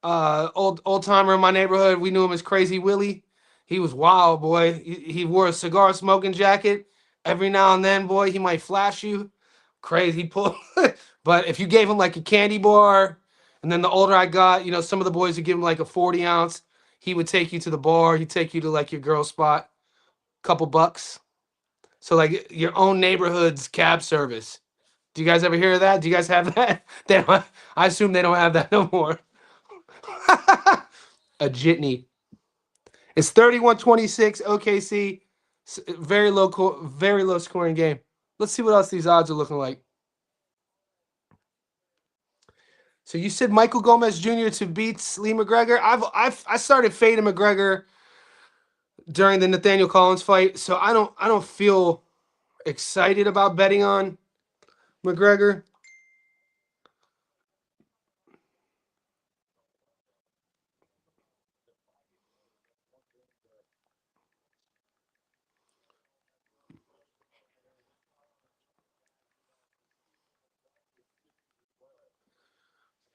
Old timer in my neighborhood. We knew him as Crazy Willie. He was wild, boy. He wore a cigar smoking jacket. Every now and then, boy, he might flash you. Crazy pull. But if you gave him like a candy bar, and then the older I got, some of the boys would give him like a 40 ounce. He would take you to the bar. He'd take you to like your girl spot. Couple bucks. So like your own neighborhood's cab service. Do you guys ever hear of that? Do you guys have that? They don't, I assume they don't have that no more. A jitney. It's 31-26 OKC. Very low scoring game. Let's see what else these odds are looking like. So you said Michael Gomez Jr. to beat Lee McGregor. I started fading McGregor during the Nathaniel Collins fight, so I don't feel excited about betting on McGregor.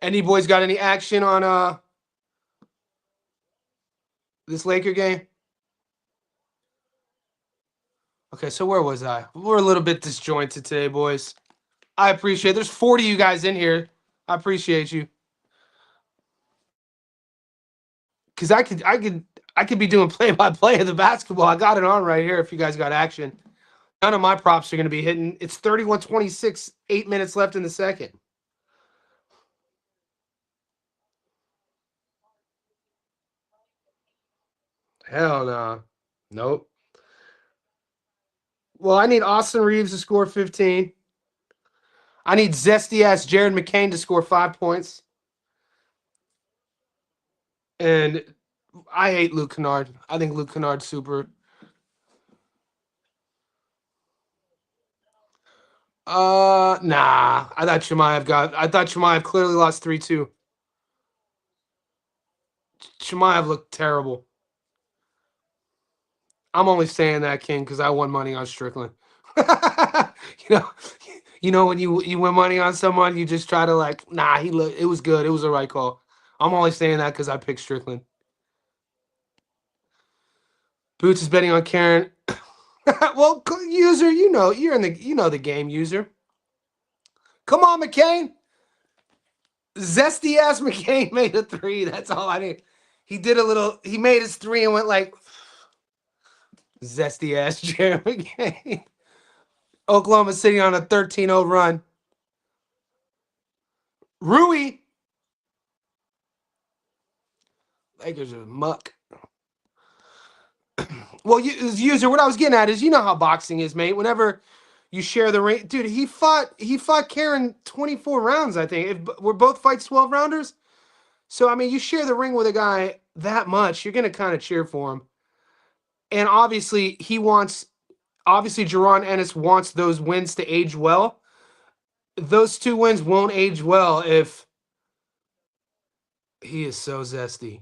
Any boys got any action on this Laker game? Okay, so where was I? We're a little bit disjointed today, boys. I appreciate it. There's 40 of you guys in here. I appreciate you. Cause I could be doing play-by-play of the basketball. I got it on right here if you guys got action. None of my props are gonna be hitting. It's 31-26, 8 minutes left in the second. Hell no. Nope. Well, I need Austin Reeves to score 15. I need zesty ass Jared McCain to score 5 points. And I hate Luke Kennard. I think Luke Kennard's super. Nah. I thought Shemaev clearly lost 3-2. Shemaev looked terrible. I'm only saying that, King, because I won money on Strickland. you know, when you win money on someone, you just try to like, it was good. It was the right call. I'm only saying that because I picked Strickland. Boots is betting on Karen. Well, user, you're in the game, user. Come on, McCain. Zesty ass McCain made a 3. That's all I need. He made his 3 and went like zesty ass Jared McCain. Oklahoma City on a 13-0 run. Rui. Lakers are muck. Well, user, what I was getting at is, you know how boxing is, mate. Whenever you share the ring, dude, he fought Karen 24 rounds, I think. We're both fights 12 rounders. So I mean, you share the ring with a guy that much, you're gonna kind of cheer for him. And obviously, Jaron Ennis wants those wins to age well. Those 2 wins won't age well if he is so zesty.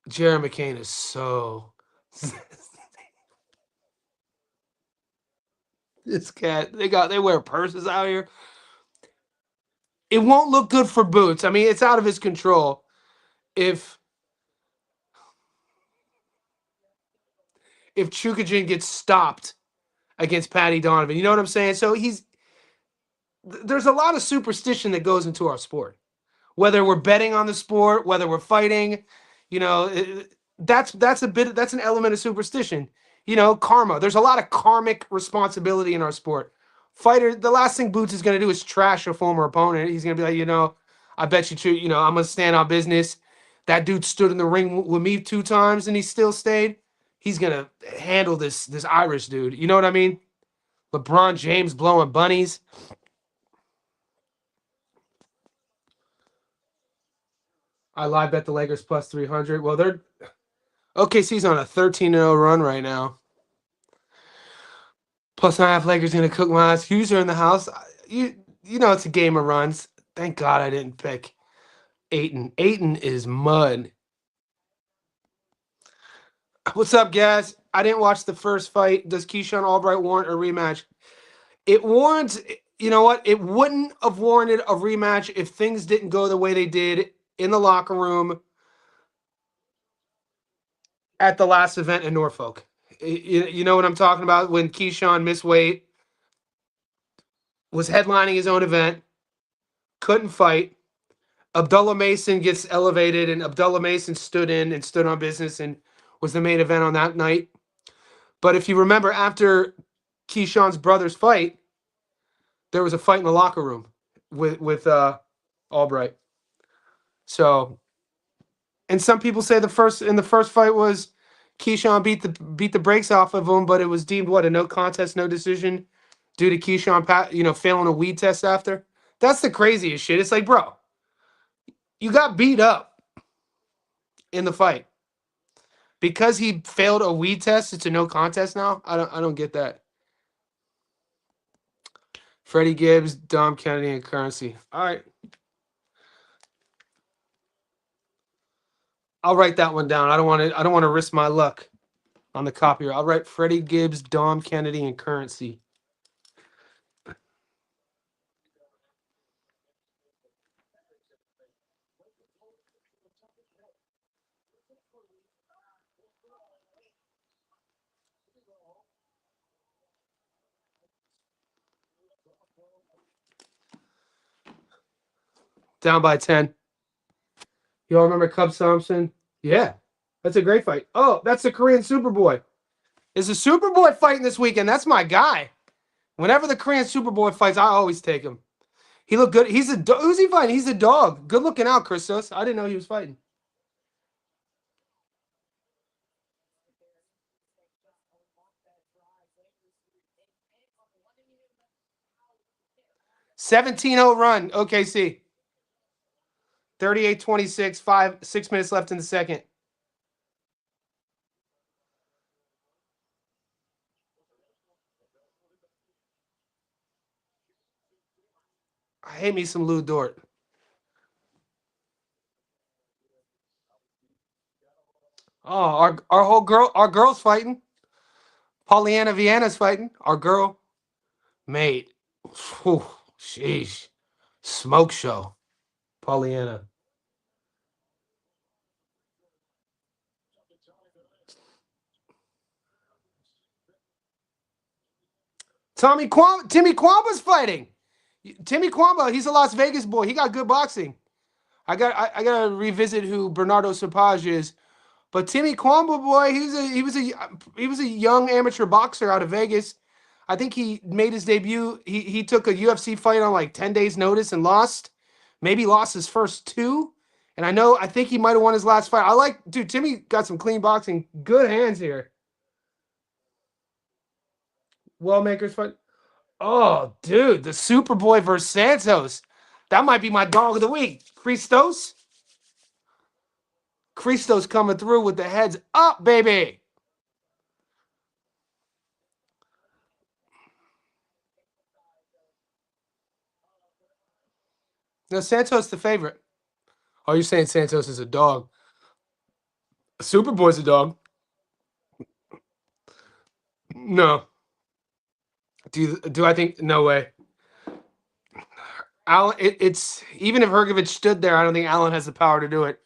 Jared McCain is so this cat, they wear purses out here. It won't look good for Boots. I mean, it's out of his control. If if Chukhadzhian gets stopped against Patty Donovan. You know what I'm saying? So there's a lot of superstition that goes into our sport. Whether we're betting on the sport, whether we're fighting, that's an element of superstition. Karma. There's a lot of karmic responsibility in our sport. Fighter, the last thing Boots is going to do is trash a former opponent. He's going to be like, I bet you, I'm going to stand on business. That dude stood in the ring with me 2 times and he still stayed. He's going to handle this Irish dude. You know what I mean? LeBron James blowing bunnies. I live bet the Lakers plus 300. Well, they're OKC's on a 13-0 run right now. Plus, I have Lakers going to cook my ass. Hughes are in the house. You know it's a game of runs. Thank God I didn't pick Ayton. Ayton is mud. What's up, guys? I didn't watch the first fight. Does Keyshawn Albright warrant a rematch? It warrants, you know what? It wouldn't have warranted a rematch if things didn't go the way they did in the locker room at the last event in Norfolk. You know what I'm talking about? When Keyshawn missed weight, was headlining his own event, couldn't fight. Abdullah Mason gets elevated, and Abdullah Mason stood on business and was the main event on that night. But if you remember, after Keyshawn's brother's fight, there was a fight in the locker room with Albright. So, and some people say the first fight was Keyshawn beat the brakes off of him, but it was deemed a no contest, no decision due to Keyshawn failing a weed test after. That's the craziest shit. It's like, bro, you got beat up in the fight because he failed a weed test. It's a no contest now. I don't get that. Freddie Gibbs, Dom Kennedy, and Currency. All right. I'll write that one down. I don't want to risk my luck on the copier. I'll write Freddie Gibbs, Dom Kennedy, and Currency. Down by 10. You all remember Cub Thompson? Yeah. That's a great fight. Oh, that's the Korean Superboy. Is the Superboy fighting this weekend? That's my guy. Whenever the Korean Superboy fights, I always take him. He looked good. Who's he fighting? He's a dog. Good looking out, Christos. I didn't know he was fighting. $17-0 run, OKC. 38-26, 6 minutes left in the second. I hate me some Lou Dort. Oh, our girl's fighting. Pollyanna Vienna's fighting. Our girl, mate. Whew, sheesh, smoke show. Pollyanna. Timmy Kwamba's fighting. Timmy Kwamba, he's a Las Vegas boy. He got good boxing. I gotta revisit who Bernardo Sapage is. But Timmy Kwamba, boy, he was a young amateur boxer out of Vegas. I think he made his debut. He took a UFC fight on like 10 days notice and lost. Maybe lost his first 2. And I think he might have won his last fight. Dude, Timmy got some clean boxing. Good hands here. Wellmakers fight. Oh, dude, the Superboy versus Santos. That might be my dog of the week. Christos coming through with the heads up, baby. No, Santos the favorite. Oh, you're saying Santos is a dog. Superboy's a dog. No. Do I think? No way. Allen, it's even if Hrgovic stood there, I don't think Allen has the power to do it.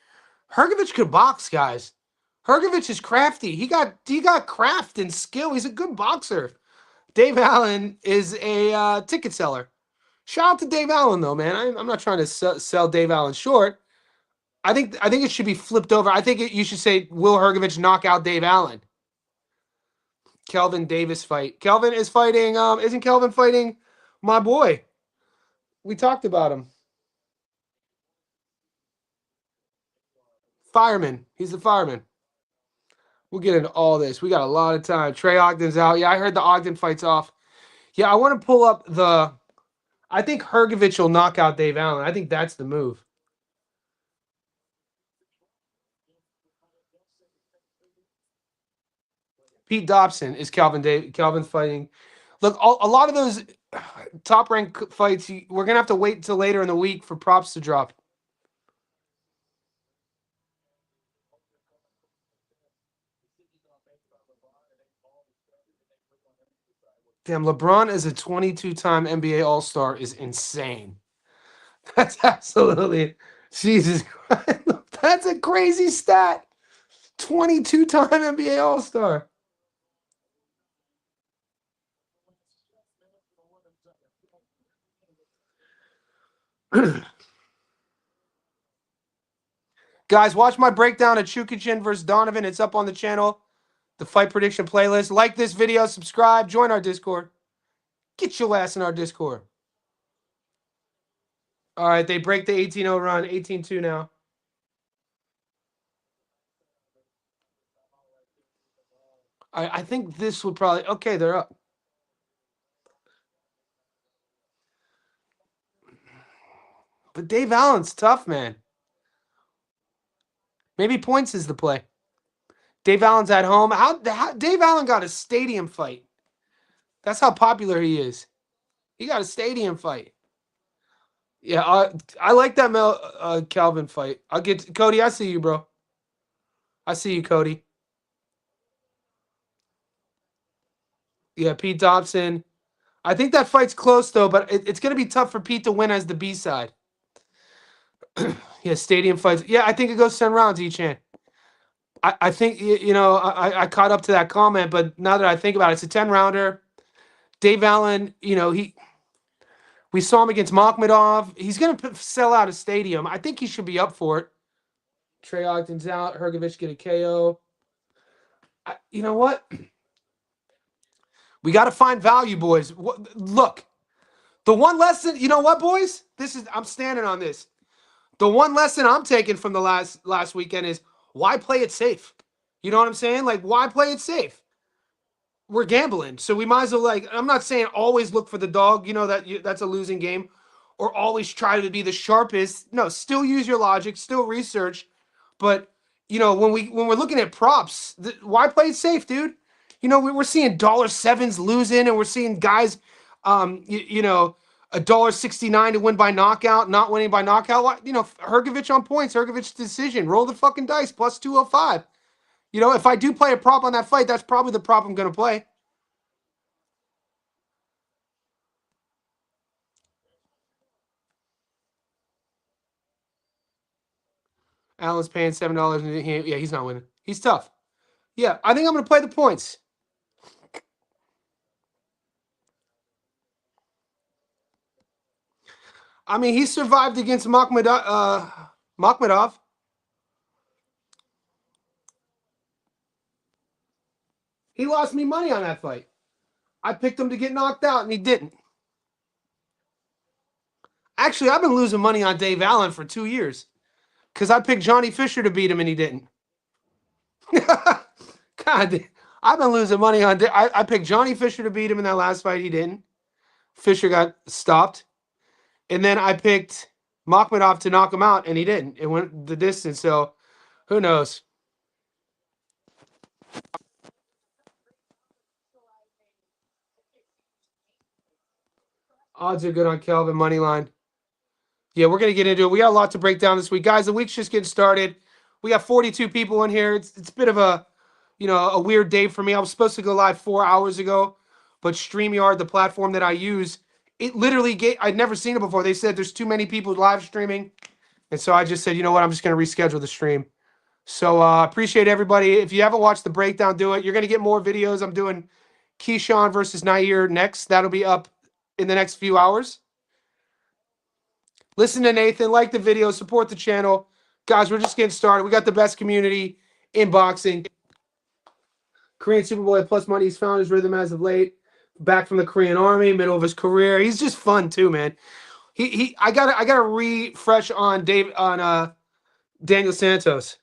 Hrgovic could box, guys. Hrgovic is crafty. He got craft and skill. He's a good boxer. Dave Allen is a ticket seller. Shout out to Dave Allen though, man. I'm not trying to sell Dave Allen short. I think it should be flipped over. I think you should say, will Hrgovic knock out Dave Allen? Kelvin Davis fight. Kelvin is fighting. Isn't Kelvin fighting my boy? We talked about him. Fireman. He's the fireman. We'll get into all this. We got a lot of time. Trey Ogden's out. Yeah, I heard the Ogden fight's off. Yeah, I want to pull up the. I think Hrgovic will knock out Dave Allen. I think that's the move. Pete Dobson is Kelvin's fighting. Look, a lot of those top ranked fights, we're gonna have to wait until later in the week for props to drop. Damn, LeBron as a 22-time NBA All-Star is insane. That's absolutely Jesus Christ. That's a crazy stat. 22-time NBA All-Star. Guys, watch my breakdown of Chukhadzhian versus Donovan. It's up on the channel. The fight prediction playlist. Like this video, subscribe, join our Discord. Get your ass in our Discord. All right, they break the 18-0 run. 18-2 now. I think this would probably... Okay, they're up. But Dave Allen's tough, man. Maybe points is the play. Dave Allen's at home. How Dave Allen got a stadium fight. That's how popular he is. He got a stadium fight. Yeah, I like that Calvin fight. I'll get Cody. I see you, bro. I see you, Cody. Yeah, Pete Dobson. I think that fight's close though, but it's going to be tough for Pete to win as the B side. Yeah, stadium fights. Yeah, I think it goes 10 rounds each hand. I think I caught up to that comment, but now that I think about it, it's a 10-rounder. Dave Allen, we saw him against Makhmudov. He's going to sell out a stadium. I think he should be up for it. Trey Ogden's out. Hrgovic get a KO. You know what? We got to find value, boys. Look, the one lesson, you know what, boys? I'm standing on this. The one lesson I'm taking from the last weekend is why play it safe? You know what I'm saying? Like, why play it safe? We're gambling, so we might as well, I'm not saying always look for the dog, that's a losing game, or always try to be the sharpest. No, still use your logic, still research, but when we're looking at props, why play it safe, dude? We're seeing $7s losing, and we're seeing guys, $1.69 to win by knockout, not winning by knockout. Hrgovic on points, Hrgovic decision, roll the fucking dice, plus 205. If I do play a prop on that fight, that's probably the prop I'm going to play. Allen's paying $7. Yeah, he's not winning. He's tough. Yeah, I think I'm going to play the points. I mean, he survived against Makhmudov. He lost me money on that fight. I picked him to get knocked out, and he didn't. Actually, I've been losing money on Dave Allen for 2 years because I picked Johnny Fisher to beat him, and he didn't. God, I've been losing money on. I picked Johnny Fisher to beat him in that last fight. He didn't. Fisher got stopped. And then I picked Makhmudov to knock him out, and he didn't. It went the distance, so who knows? Odds are good on Kelvin money line. Yeah, we're going to get into it. We got a lot to break down this week. Guys, the week's just getting started. We got 42 people in here. It's a bit of a weird day for me. I was supposed to go live 4 hours ago, but StreamYard, the platform that I use, it literally I'd never seen it before. They said there's too many people live streaming. And so I just said, you know what? I'm just going to reschedule the stream. So appreciate everybody. If you haven't watched the breakdown, do it. You're gonna get more videos. I'm doing Keyshawn versus Nahir next. That'll be up in the next few hours. Listen to Nathan, like the video, support the channel. Guys, we're just getting started. We got the best community in boxing. Korean Superboy at Plus Money. He's found his rhythm as of late. Back from the Korean Army, middle of his career. He's just fun too, man. I gotta refresh on Daniel Santos.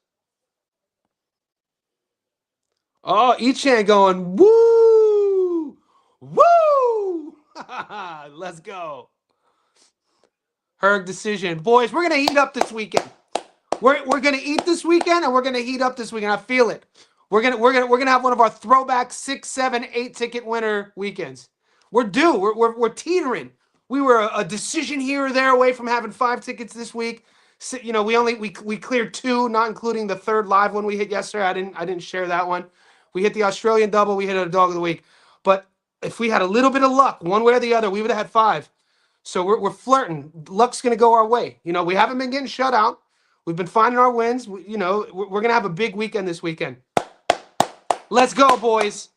Oh, Ichan going, woo! Woo! Let's go. Herg decision. Boys, we're going to heat up this weekend. We're going to eat this weekend, and we're going to heat up this weekend. I feel it. We're gonna have one of our throwback 6, 7, 8 ticket winner weekends. We're due. We're teetering. We were a decision here or there away from having 5 tickets this week. So, you know, we cleared 2, not including the 3rd live one we hit yesterday. I didn't share that one. We hit the Australian double. We hit a dog of the week. But if we had a little bit of luck, one way or the other, we would have had 5. So we're flirting. Luck's going to go our way. You know, we haven't been getting shut out. We've been finding our wins. You know, we're going to have a big weekend this weekend. Let's go, boys.